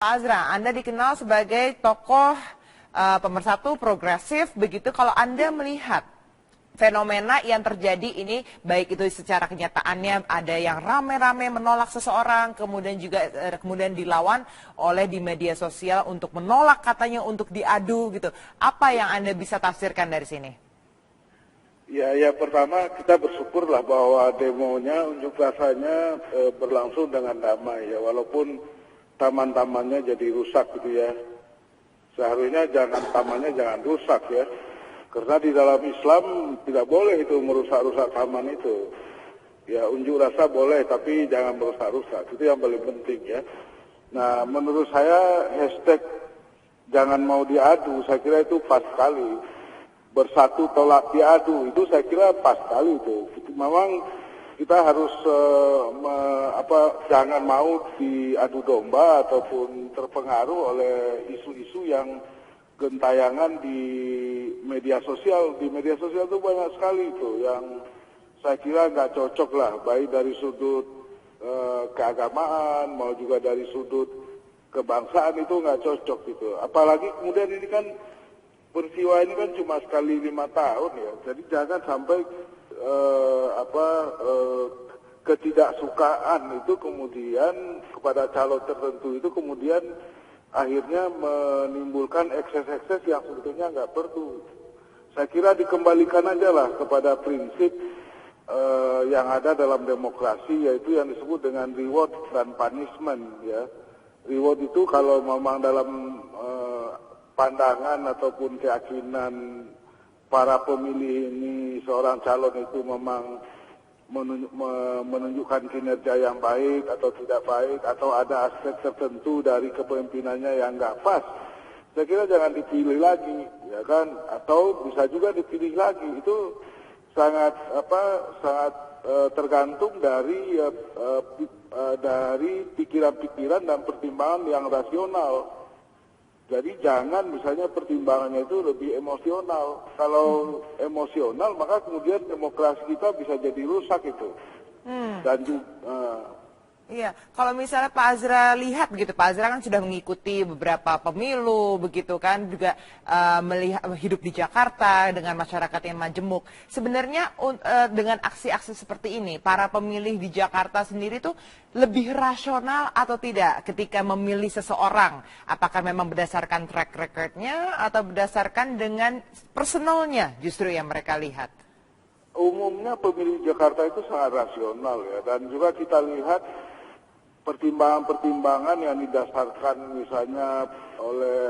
Pak Azra, Anda dikenal sebagai tokoh pemersatu progresif, begitu. Kalau Anda melihat fenomena yang terjadi ini, baik itu secara kenyataannya ada yang rame-rame menolak seseorang, kemudian juga kemudian dilawan oleh di media sosial untuk menolak katanya untuk diadu gitu. Apa yang Anda bisa tafsirkan dari sini? Ya, pertama kita bersyukurlah bahwa demonya, unjuk rasanya berlangsung dengan damai ya, walaupun taman-tamannya jadi rusak gitu ya. Seharusnya tamannya jangan rusak ya. Karena di dalam Islam tidak boleh itu merusak-rusak taman itu. Ya, unjuk rasa boleh tapi jangan merusak-rusak. Itu yang paling penting ya. Nah, menurut saya hashtag jangan mau diadu, saya kira itu pas sekali. Bersatu tolak diadu, itu saya kira pas sekali itu. Memang kita harus jangan mau diadu domba ataupun terpengaruh oleh isu-isu yang gentayangan di media sosial. Di media sosial itu banyak sekali itu yang saya kira nggak cocok lah, baik dari sudut keagamaan mau juga dari sudut kebangsaan, itu nggak cocok gitu. Apalagi kemudian ini kan peristiwa ini kan cuma sekali 5 tahun ya, jadi jangan sampai ketidaksukaan itu kemudian kepada calon tertentu itu kemudian akhirnya menimbulkan ekses-ekses yang sebetulnya nggak perlu. Saya kira dikembalikan aja lah kepada prinsip yang ada dalam demokrasi, yaitu yang disebut dengan reward dan punishment ya. Reward itu kalau memang dalam pandangan ataupun keyakinan para pemilih ini, seorang calon itu memang menunjukkan kinerja yang baik atau tidak baik, atau ada aspek tertentu dari kepemimpinannya yang nggak pas, saya kira jangan dipilih lagi, ya kan? Atau bisa juga dipilih lagi. Itu sangat tergantung dari pikiran-pikiran dan pertimbangan yang rasional. Jadi jangan misalnya pertimbangannya itu lebih emosional. Kalau emosional maka kemudian demokrasi kita bisa jadi rusak itu. Dan iya, kalau misalnya Pak Azra lihat begitu, Pak Azra kan sudah mengikuti beberapa pemilu begitu kan, juga melihat hidup di Jakarta dengan masyarakat yang majemuk. Sebenarnya dengan aksi-aksi seperti ini, para pemilih di Jakarta sendiri tuh lebih rasional atau tidak ketika memilih seseorang? Apakah memang berdasarkan track record-nya atau berdasarkan dengan personalnya justru yang mereka lihat? Umumnya pemilih Jakarta itu sangat rasional ya, dan juga kita lihat pertimbangan-pertimbangan yang didasarkan misalnya oleh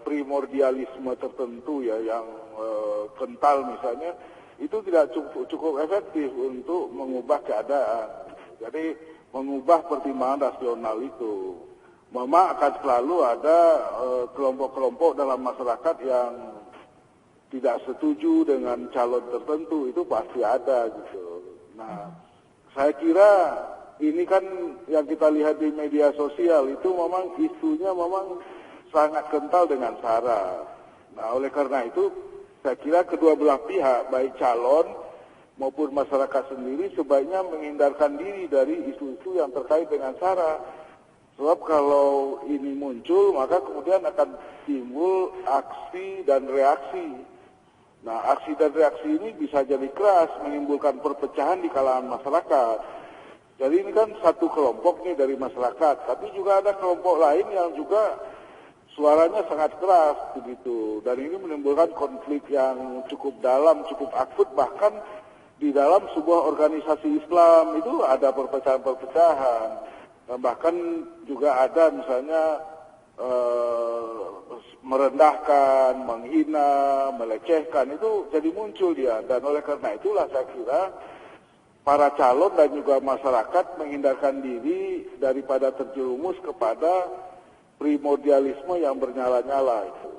primordialisme tertentu ya, yang kental misalnya, itu tidak cukup efektif untuk mengubah keadaan. Jadi mengubah pertimbangan rasional itu memang akan selalu ada kelompok-kelompok dalam masyarakat yang tidak setuju dengan calon tertentu, itu pasti ada gitu. Nah, saya kira ini kan yang kita lihat di media sosial itu memang isunya memang sangat kental dengan SARA. Nah, oleh karena itu saya kira kedua belah pihak, baik calon maupun masyarakat sendiri, sebaiknya menghindarkan diri dari isu-isu yang terkait dengan SARA. Sebab kalau ini muncul maka kemudian akan timbul aksi dan reaksi. Nah, aksi dan reaksi ini bisa jadi keras, menimbulkan perpecahan di kalangan masyarakat. Jadi ini kan satu kelompok nih dari masyarakat, tapi juga ada kelompok lain yang juga suaranya sangat keras begitu. Dan ini menimbulkan konflik yang cukup dalam, cukup akut, bahkan di dalam sebuah organisasi Islam itu ada perpecahan-perpecahan. Dan bahkan juga ada misalnya merendahkan, menghina, melecehkan, itu jadi muncul dia. Dan oleh karena itulah saya kira para calon dan juga masyarakat menghindarkan diri daripada terjerumus kepada primordialisme yang bernyala-nyala itu.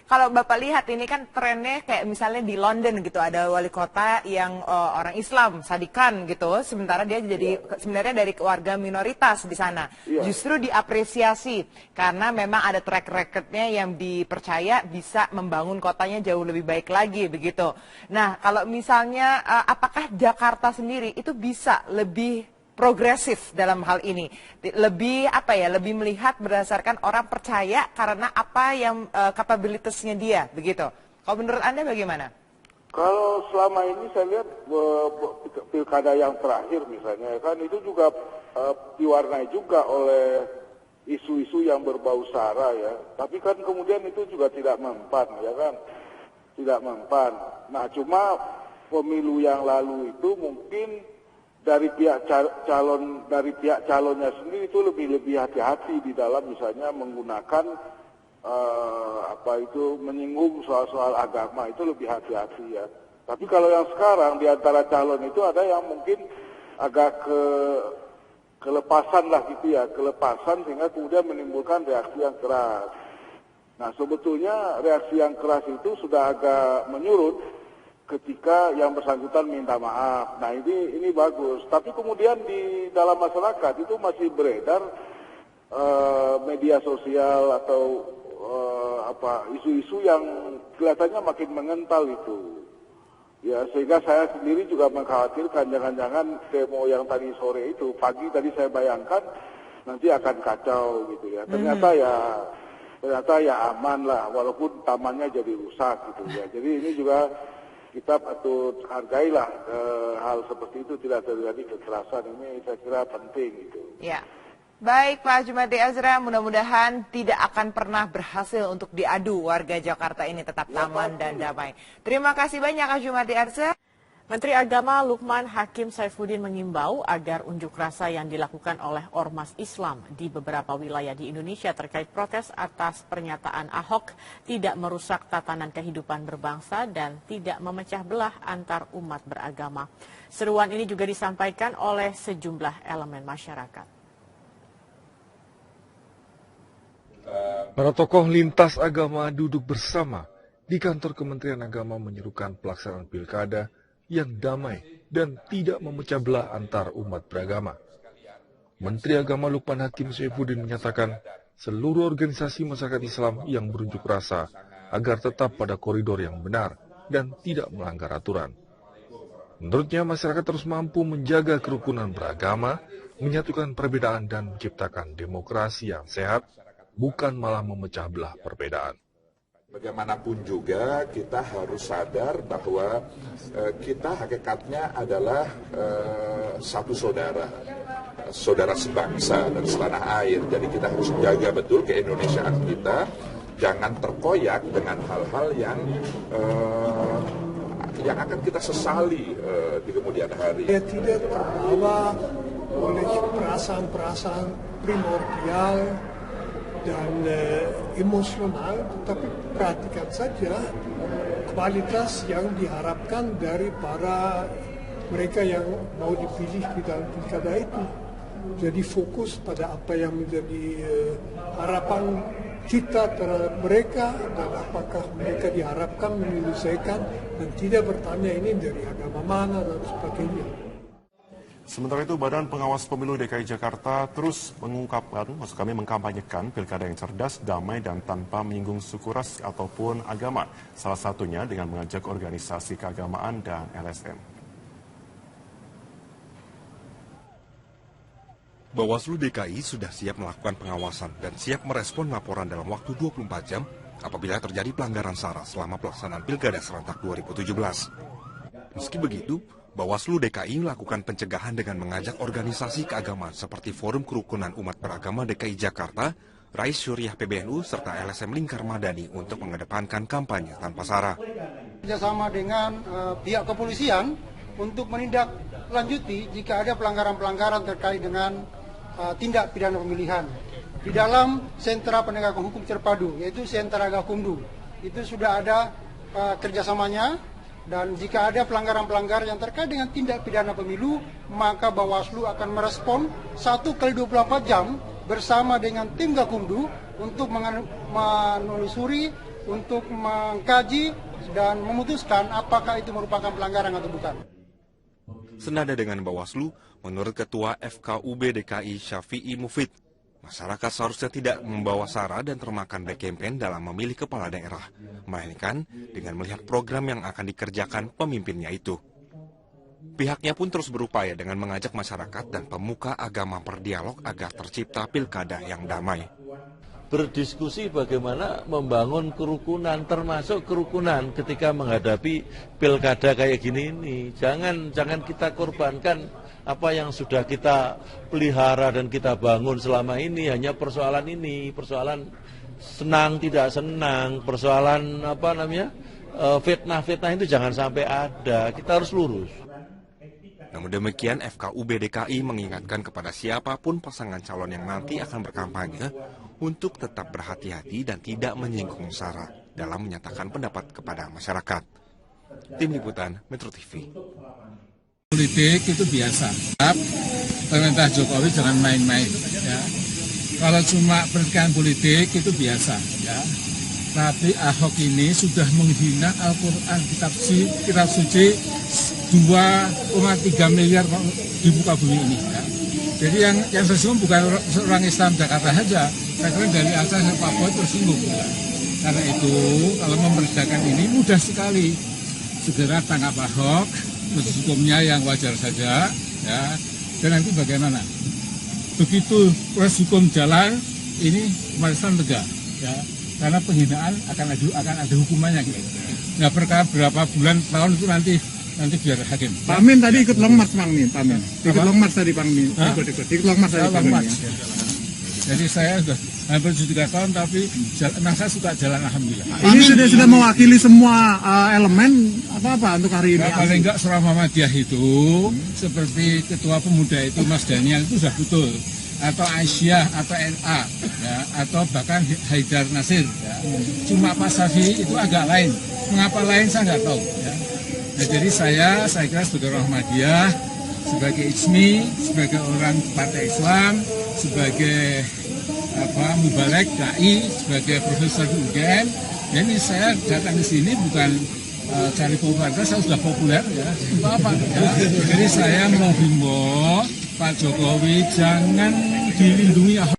Kalau Bapak lihat ini kan trennya kayak misalnya di London gitu, ada wali kota yang orang Islam, Sadikan gitu, sementara dia jadi sebenarnya dari keluarga minoritas di sana. Justru diapresiasi karena memang ada track record-nya yang dipercaya bisa membangun kotanya jauh lebih baik lagi begitu. Nah, kalau misalnya apakah Jakarta sendiri itu bisa lebih progresif dalam hal ini, lebih apa ya, lebih melihat berdasarkan orang percaya karena apa yang kapabilitasnya dia, begitu. Kalau menurut Anda bagaimana? Kalau selama ini saya lihat pilkada yang terakhir misalnya kan itu juga diwarnai juga oleh isu-isu yang berbau sara ya. Tapi kan kemudian itu juga tidak mempan ya kan, tidak mempan. Nah cuma pemilu yang lalu itu mungkin dari pihak calonnya sendiri itu lebih hati-hati di dalam misalnya menggunakan menyinggung soal agama itu lebih hati-hati ya. Tapi kalau yang sekarang di antara calon itu ada yang mungkin agak kelepasan lah gitu ya, kelepasan sehingga kemudian menimbulkan reaksi yang keras. Nah sebetulnya reaksi yang keras itu sudah agak menyurut ketika yang bersangkutan minta maaf. Nah ini bagus. Tapi kemudian di dalam masyarakat itu masih beredar media sosial atau isu-isu yang kelihatannya makin mengental itu. Ya, sehingga saya sendiri juga mengkhawatirkan jangan-jangan demo yang tadi sore itu, pagi tadi saya bayangkan nanti akan kacau gitu ya. Ternyata ya aman lah, walaupun tamannya jadi rusak gitu ya. Jadi ini juga kita patut hargailah hal seperti itu tidak terjadi kekerasan, ini saya kira penting gitu. Ya. Baik Pak Jumadi Azra, mudah-mudahan tidak akan pernah berhasil untuk diadu warga Jakarta ini tetap aman dan damai. Terima kasih banyak Pak Jumadi Azra. Menteri Agama Lukman Hakim Saifuddin mengimbau agar unjuk rasa yang dilakukan oleh Ormas Islam di beberapa wilayah di Indonesia terkait protes atas pernyataan Ahok tidak merusak tatanan kehidupan berbangsa dan tidak memecah belah antar umat beragama. Seruan ini juga disampaikan oleh sejumlah elemen masyarakat. Para tokoh lintas agama duduk bersama di kantor Kementerian Agama menyerukan pelaksanaan pilkada yang damai dan tidak memecah belah antar umat beragama. Menteri Agama Lukman Hakim Saifuddin menyatakan seluruh organisasi masyarakat Islam yang berunjuk rasa agar tetap pada koridor yang benar dan tidak melanggar aturan. Menurutnya masyarakat terus mampu menjaga kerukunan beragama, menyatukan perbedaan dan menciptakan demokrasi yang sehat, bukan malah memecah belah perbedaan. Bagaimanapun juga kita harus sadar bahwa kita hakikatnya adalah satu saudara sebangsa dan setanah air. Jadi kita harus menjaga betul keindonesiaan kita, jangan terkoyak dengan hal-hal yang akan kita sesali di kemudian hari. Tidak terbawa oleh perasaan-perasaan primordial dan emosional, tetapi perhatikan saja kualitas yang diharapkan dari para mereka yang mau dipilih di dalam pilkada itu. Jadi fokus pada apa yang menjadi harapan kita terhadap mereka dan apakah mereka diharapkan menyelesaikan dan tidak bertanya ini dari agama mana dan sebagainya. Sementara itu, Badan Pengawas Pemilu DKI Jakarta terus mengkampanyekan pilkada yang cerdas, damai, dan tanpa menyinggung suku, ras, ataupun agama. Salah satunya dengan mengajak organisasi keagamaan dan LSM. Bawaslu DKI sudah siap melakukan pengawasan dan siap merespon laporan dalam waktu 24 jam apabila terjadi pelanggaran SARA selama pelaksanaan Pilkada serentak 2017. Meski begitu, Bawaslu DKI melakukan pencegahan dengan mengajak organisasi keagamaan seperti Forum Kerukunan Umat Beragama DKI Jakarta, Rais Syuriah PBNU, serta LSM Lingkar Madani untuk mengedepankan kampanye tanpa SARA. Kerjasama dengan pihak kepolisian untuk menindaklanjuti jika ada pelanggaran-pelanggaran terkait dengan tindak pidana pemilihan. Di dalam sentra penegakan hukum terpadu, yaitu Sentra Gakumdu, itu sudah ada kerjasamanya. Dan jika ada pelanggaran-pelanggaran yang terkait dengan tindak pidana pemilu, maka Bawaslu akan merespon 1x24 jam bersama dengan tim Gakumdu untuk menelusuri, untuk mengkaji dan memutuskan apakah itu merupakan pelanggaran atau bukan. Senada dengan Bawaslu, menurut Ketua FKUB DKI Syafi'i Mufid, masyarakat seharusnya tidak membawa SARA dan termakan black campaign dalam memilih kepala daerah, melainkan dengan melihat program yang akan dikerjakan pemimpinnya itu. Pihaknya pun terus berupaya dengan mengajak masyarakat dan pemuka agama berdialog agar tercipta pilkada yang damai. Berdiskusi bagaimana membangun kerukunan, termasuk kerukunan ketika menghadapi pilkada kayak gini ini. Jangan kita korbankan apa yang sudah kita pelihara dan kita bangun selama ini, hanya persoalan ini, persoalan senang tidak senang, persoalan fitnah-fitnah itu jangan sampai ada. Kita harus lurus. Namun demikian, FKUB DKI mengingatkan kepada siapapun pasangan calon yang nanti akan berkampanye untuk tetap berhati-hati dan tidak menyinggung sara dalam menyatakan pendapat kepada masyarakat. Tim Liputan Metro TV. Politik itu biasa. Pemerintah Jokowi jangan main-main. Ya. Kalau cuma pertikaian politik itu biasa. Ya. Tapi Ahok ini sudah menghina Al-Quran kitab suci 2,3 miliar di muka bumi ini. Ya. Jadi yang tersinggung bukan orang Islam Jakarta saja. Saya kira dari Aceh sampai Papua tersinggung. Ya. Karena itu kalau memerdekakan ini mudah sekali. Segera tangkap Ahok, proses hukumnya yang wajar saja. Ya. Dan nanti bagaimana? Begitu proses hukum jalan, ini umat Islam lega. Ya. Karena penghinaan akan ada hukumannya gitu. Nah, perkara berapa bulan tahun itu nanti biar hakim. Pak Amin tadi ikut long march, Pak Amin. Ikut long march tadi, Pak Amin. Ikut long march tadi, Pak Amin. Jadi saya sudah hampir 3 tahun, tapi saya suka jalan alhamdulillah. Ini sudah mewakili semua elemen apa untuk hari ini. Nah, paling enggak Surah Muhammadiyah itu seperti ketua pemuda itu Mas Daniel itu sudah betul. Atau Aisyah, atau NA, ya, atau bahkan Haidar Nasir. Ya. Cuma Pak Safi itu agak lain. Mengapa lain saya nggak tahu. Ya. Nah, jadi saya kira sebagai Muhammadiyah, sebagai Ijmi, sebagai orang Partai Islam, sebagai Mubalek, Dai, sebagai Profesor di UGM, ini saya datang ke sini bukan cari popularitas, saya sudah populer ya. Apa? Ya. Jadi saya menghimbau Pak Jokowi jangan dilindungi Ahok.